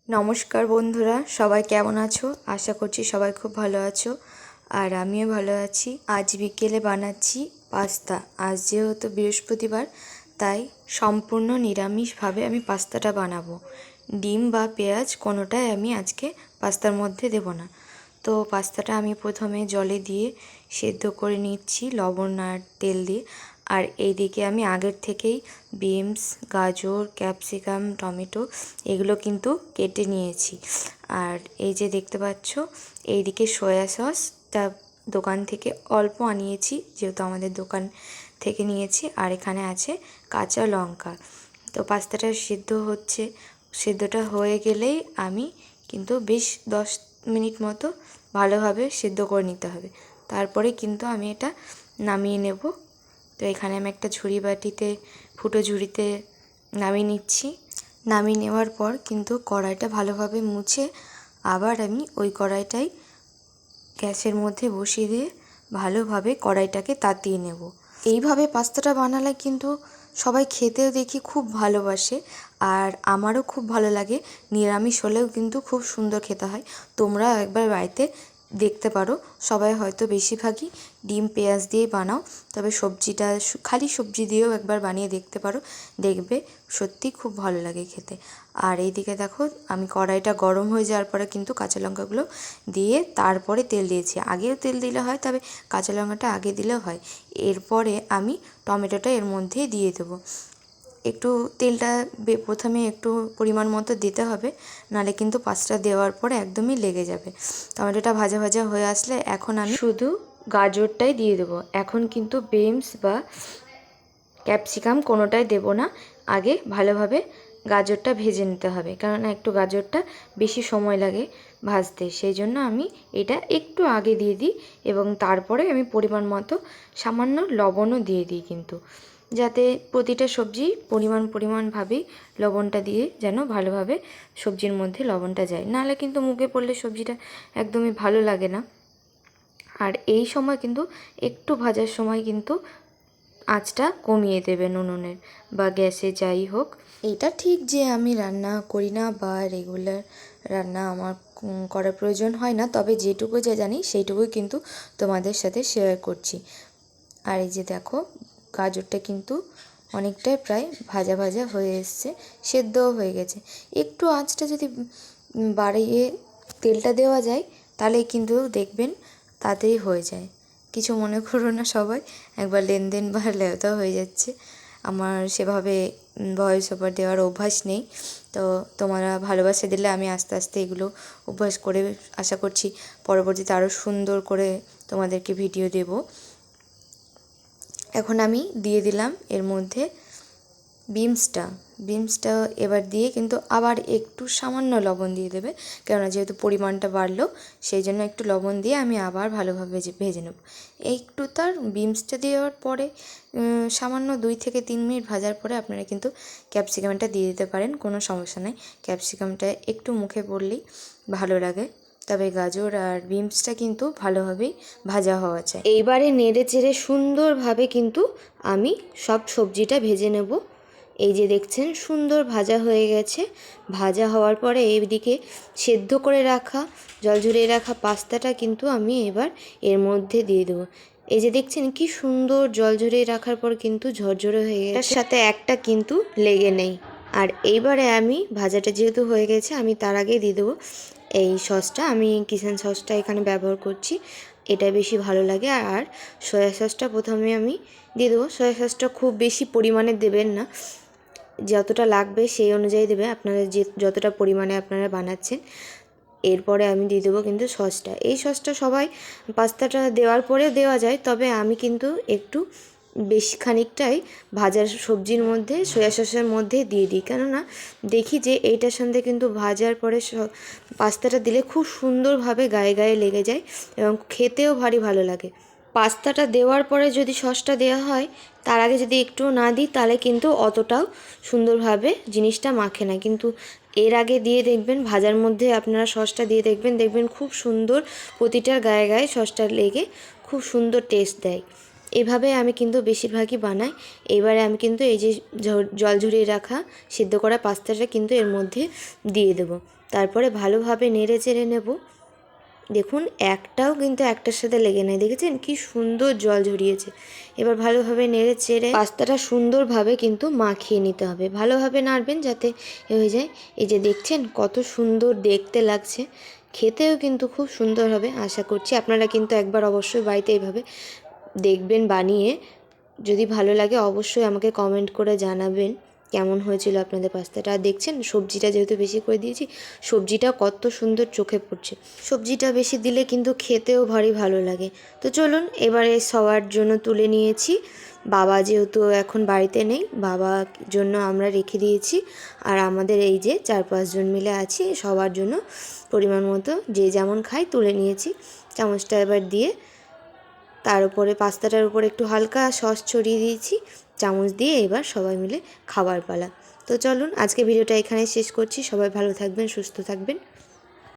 নমস্কার বন্ধুরা, সবাই কেমন আছো? আশা করছি সবাই খুব ভালো আছো, আর আমিও ভালো আছি। আজ বিকেলে বানাচ্ছি পাস্তা। আজ যেহেতু বৃহস্পতিবার, তাই সম্পূর্ণ নিরামিষভাবে আমি পাস্তাটা বানাবো। ডিম বা পেঁয়াজ কোনোটাই আমি আজকে পাস্তার মধ্যে দেব না। তো পাস্তাটা আমি প্রথমে জলে দিয়ে সেদ্ধ করে নিচ্ছি লবণ আর তেল দিয়ে। আর এইদিকে আমি আগের থেকেই বিনস, গাজর, ক্যাপসিকাম, টমেটো এগুলো কিন্তু কেটে নিয়েছি। আর এই যে দেখতে পাচ্ছ, এইদিকে সয়া সসটা দোকান থেকে অল্প আনিয়েছি, যেহেতু আমাদের দোকান থেকে নিয়েছি। আর এখানে আছে কাঁচা লঙ্কা। তো পাস্তাটা সিদ্ধ হচ্ছে, সিদ্ধটা হয়ে গেলেই আমি কিন্তু বেশ 10 মিনিট মতো ভালোভাবে সিদ্ধ করে নিতে হবে। তারপরে কিন্তু আমি এটা নামিয়ে নেব। তো এখানে আমি একটা ঝুড়ি বাটিতে, ফুটো ঝুড়িতে নামিয়ে নিচ্ছি। নামিয়ে নেওয়ার পর কিন্তু কড়াইটা ভালোভাবে মুছে আবার আমি ওই কড়াইটাই গ্যাসের মধ্যে বসিয়ে দিয়ে ভালোভাবে কড়াইটাকে তাতিয়ে নেব। এইভাবে পাস্তাটা বানালে কিন্তু সবাই খেতেও দেখি খুব ভালোবাসে, আর আমারও খুব ভালো লাগে। নিরামিষ হলেও কিন্তু খুব সুন্দর খেতে হয়। তোমরা একবার বাড়িতে দেখতে পারো। সবাই হয়তো বেশিরভাগই ডিম পেঁয়াজ দিয়ে বানাও, তবে সবজিটা খালি সবজি দিয়েও একবার বানিয়ে দেখতে পারো, দেখবে সত্যি খুব ভালো লাগে খেতে। আর এইদিকে দেখো, আমি কড়াইটা গরম হয়ে যাওয়ার পরে কিন্তু কাঁচা লঙ্কাগুলো দিয়ে তারপরে তেল দিয়েছি। আগেও তেল দিলে হয়, তবে কাঁচা লঙ্কাটা আগে দিলেও হয়। এরপরে আমি টমেটোটা এর মধ্যে দিয়ে দেবো। একটু তেলটা প্রথমে একটু পরিমাণ মতো দিতে হবে, নাহলে কিন্তু পাস্তা দেওয়ার পরে একদমই লেগে যাবে। টমেটোটা ভাজা ভাজা হয়ে আসলে এখন আমি শুধু গাজরটাই দিয়ে দেবো। এখন কিন্তু বিনস বা ক্যাপসিকাম কোনোটাই দেবো না। আগে ভালোভাবে গাজরটা ভেজে নিতে হবে, কেননা একটু গাজরটা বেশি সময় লাগে ভাজতে। সেই জন্য আমি এটা একটু আগে দিয়ে দিই, এবং তারপরে আমি পরিমাণ মতো সামান্য লবণও দিয়ে দিই, কিন্তু যাতে প্রতিটা সবজি পরিমাণভাবেই লবণটা দিয়ে যেন ভালোভাবে সবজির মধ্যে লবণটা যায়, নাহলে কিন্তু মুখে পড়লে সবজিটা একদমই ভালো লাগে না। আর এই সময় কিন্তু একটু ভাজার সময় কিন্তু আঁচটা কমিয়ে দেবেন উনুনের বা গ্যাসে, যাই হোক। এটা ঠিক যে আমি রান্না করি না বা রেগুলার রান্না আমার করার প্রয়োজন হয় না, তবে যেটুকু যা জানি সেইটুকুই কিন্তু তোমাদের সাথে শেয়ার করছি। আর এই যে দেখো, গাজরটা কিন্তু অনেকটাই প্রায় ভাজা ভাজা হয়ে এসছে, সেদ্ধও হয়ে গেছে। একটু আঁচটা যদি বাড়িয়ে তেলটা দেওয়া যায়, তাহলে কিন্তু দেখবেন তাড়াতাড়ি হয়ে যায়। কিছু মনে করো না সবাই, একবার লেনদেন বা লেওতা হয়ে যাচ্ছে। আমার সেভাবে ভয়েস ওভার দেওয়ার অভ্যাস নেই, তো তোমরা ভালোবাসা দিলে আমি আস্তে আস্তে এগুলো অভ্যাস করে আশা করছি পরবর্তীতে আরও সুন্দর করে তোমাদেরকে ভিডিও দেব। এখন আমি দিয়ে দিলাম এর মধ্যে বিনসটা এবার দিয়ে কিন্তু আবার একটু সামান্য লবণ দিয়ে দেবে, কেননা যেহেতু পরিমাণটা বাড়লো, সেই জন্য একটু লবণ দিয়ে আমি আবার ভালোভাবে ভেজে নেব। একটু তার বিনসটা দেওয়ার পরে সামান্য 2 থেকে 3 মিনিট ভাজার পরে আপনারা কিন্তু ক্যাপসিকামটা দিয়ে দিতে পারেন, কোনো সমস্যা নেই। ক্যাপসিকামটা একটু মুখে পড়লেই ভালো লাগে, তবে গাজর আর বিনসটা কিন্তু ভালোভাবেই ভাজা হওয়া চাই। এইবারে নেড়ে চেড়ে সুন্দরভাবে কিন্তু আমি সব সবজিটা ভেজে নেব। এই যে দেখছেন সুন্দর ভাজা হয়ে গেছে। ভাজা হওয়ার পরে এইদিকে সেদ্ধ করে রাখা, জল ঝরিয়ে রাখা পাস্তাটা কিন্তু আমি এবার এর মধ্যে দিয়ে দেবো। এই যে দেখছেন কি সুন্দর জল ঝরিয়ে রাখার পর কিন্তু ঝরঝরে হয়ে গেছে, তার সাথে একটা কিন্তু লেগে নেই। আর এইবারে আমি ভাজাটা যেহেতু হয়ে গেছে, আমি তার আগে দিয়ে দেবো এই সসটা। আমি কিচেন সসটা এখানে ব্যবহার করছি, এটা বেশি ভালো লাগে। আর সয়া সসটা প্রথমে আমি দিয়ে দেবো। সয়া সসটা খুব বেশি পরিমাণে দেবেন না, যতটা লাগবে সেই অনুযায়ী দেবে আপনারা, যতটা পরিমাণে আপনারা বানাচ্ছেন। এরপরে আমি দিয়ে দেবো কিন্তু সসটা। এই সসটা সবাই পাস্তাটা দেওয়ার পরেও দেওয়া যায়, তবে আমি কিন্তু একটু বেশ খানিকটাই ভাজার সবজির মধ্যে সয়া সসের মধ্যে দিয়ে দিই, কেননা দেখি যে এইটার সঙ্গে কিন্তু ভাজার পরে পাস্তাটা দিলে খুব সুন্দরভাবে গায়ে গায়ে লেগে যায় এবং খেতেও ভারী ভালো লাগে। পাস্তাটা দেওয়ার পরে যদি সসটা দেওয়া হয়, তার আগে যদি একটু না দিই, তাহলে কিন্তু অতটাও সুন্দরভাবে জিনিসটা মাখে না। কিন্তু এর আগে দিয়ে দেখবেন, ভাজার মধ্যে আপনারা সসটা দিয়ে দেখবেন খুব সুন্দর প্রতিটার গায়ে গায়ে সসটা লেগে খুব সুন্দর টেস্ট দেয়। এভাবে আমি কিন্তু বেশিরভাগই বানাই। এবারে আমি কিন্তু এই যে জল ঝরিয়ে রাখা সিদ্ধ করা পাস্তাটা কিন্তু এর মধ্যে দিয়ে দেবো। তারপরে ভালোভাবে নেড়ে চেড়ে নেব। দেখুন একটাও কিন্তু একটার সাথে লেগে নেই, দেখেছেন কি সুন্দর জল ঝরিয়েছে। এবার ভালোভাবে নেড়ে চেড়ে পাস্তাটা সুন্দরভাবে কিন্তু মাখিয়ে নিতে হবে। ভালোভাবে নাড়বেন যাতে হয়ে যায়। এই যে দেখছেন কত সুন্দর দেখতে লাগছে, খেতেও কিন্তু খুব সুন্দর হবে। আশা করছি আপনারা কিন্তু একবার অবশ্যই বাড়িতে এইভাবে দেখবেন বানিয়ে। যদি ভালো লাগে অবশ্যই আমাকে কমেন্ট করে জানাবেন কেমন হয়েছিল আপনাদের পাস্তাটা। আর দেখছেন সবজিটা যেহেতু বেশি করে দিয়েছি, সবজিটা কত সুন্দর চোখে পড়ছে। সবজিটা বেশি দিলে কিন্তু খেতেও ভারী ভালো লাগে। তো চলুন এবারে সবার জন্য তুলে নিয়েছি। বাবা যেহেতু এখন বাড়িতে নেই, বাবার জন্য আমরা রেখে দিয়েছি। আর আমাদের এই যে 4-5 জন মিলে আছি, সবার জন্য পরিমাণ মতো যে যেমন খাই তুলে নিয়েছি। চামচটা এবার দিয়ে তার উপরে পাস্তাটার উপরে একটু হালকা সস ছড়িয়ে দিয়েছি চামচ দিয়ে। এবার সবাই মিলে খাবার পালা। তো চলুন আজকে ভিডিওটা এখানে শেষ করছি। সবাই ভালো থাকবেন, সুস্থ থাকবেন।